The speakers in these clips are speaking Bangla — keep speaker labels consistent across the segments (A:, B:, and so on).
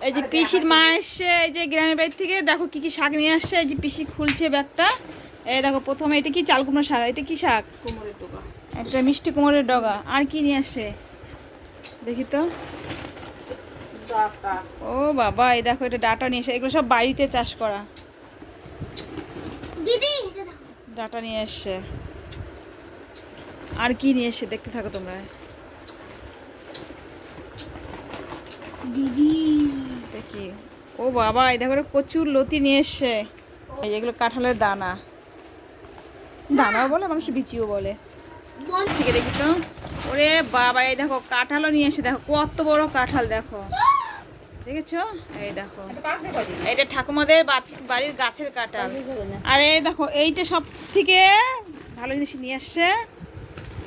A: এই যে পিসির মা এসছে, এই যে গ্রামের বাড়ি থেকে দেখো কি কি শাক নিয়ে আসছে। এই যে পিসি খুলছে ব্যাগটা। এই দেখো প্রথমে এটা কি চাল কুমড়ো শাক, এটা কি শাক?
B: কোমরের ডগা।
A: একটা মিষ্টি কুমড়োর ডগা। আর কি নিয়ে আসছে দেখি তো।
B: ডাটা।
A: ও বাবা, এই দেখো এটা ডাটা নিয়ে এসে, এগুলো সব বাড়িতে চাষ করা।
C: দিদি
A: ডাটা নিয়ে এসছে। আর কি নিয়ে এসছে দেখতে থাকো তোমরা।
C: দিদি
A: এটা কি? ও বাবা, এই দেখো প্রচুর লতি নিয়ে এসছে। এই যেগুলো কাঁঠালের দানা, দানাও বলে মানুষ বিচিও বলে। ঠিক দেখি তো। ওরে বাবা, এই দেখো কাঁঠালও নিয়ে এসে, দেখো কত বড় কাঁঠাল দেখো, দেখেছো? এই দেখো এটা ঠাকুমাদের বাড়ির গাছের কাঁঠাল। আর এই দেখো এইটা সব থেকে ভালো জিনিস নিয়ে আসছে,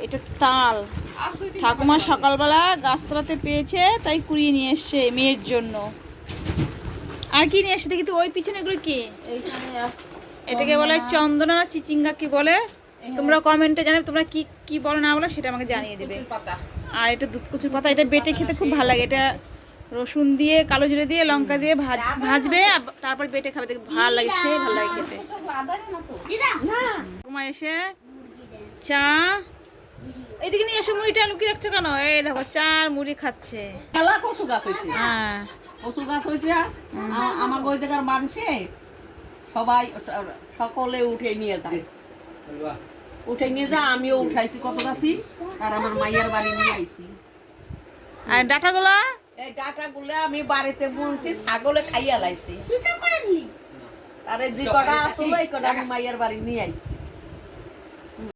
A: এটা তাল। ঠাকুমা সকালবেলা গাছতলাতে পেয়েছে, তাই কুড়িয়ে নিয়ে এসছে মেয়ের জন্য। আর কি নিয়ে এসছে দেখি তো ওই পিছনে, এগুলো কি? এটাকে বলে চন্দনা না চিচিঙ্গা কি বলে? তোমরা কমেন্টে জানাবে তোমরা কি কি বলো না বলো, সেটা আমাকে জানিয়ে দেবে। আর এটা দুধ কচুর পাতা, এটা বেটে খেতে খুব ভালো লাগে। এটা রসুন দিয়ে, কালো জিরে দিয়ে, লঙ্কা দিয়ে ভাজবে, আর তারপর বেটে খাবে, দেখবে ভালো লাগে, সে ভালো লাগে খেতে। তোমার এসে চা, এইদিকে নিয়ে এসে মুড়িটা লুকিয়ে রাখছো কেন? এই দেখো চা আর মুড়ি খাচ্ছে।
B: মেলা কচু গাছ হয়েছে।
A: হ্যাঁ,
B: কচু গাছ হয়েছে। আমার ওই জায়গার মানুষে সবাই সকলে উঠে নিয়ে যায়, উঠে নিয়ে যায়। আমিও উঠাইছি কত গাছি, আর আমার মায়ের বাড়ি নিয়ে আইছি।
A: আর ডাটাগুলা,
B: এই ডাটা গুলো আমি বাড়িতে বুনছি, ছাগলে খাইয়া লাইছি।
C: সুতা করে দিলি
B: আরে যে কটা আসলো এই কটা আমি মায়ের বাড়ি নিয়ে আইছি।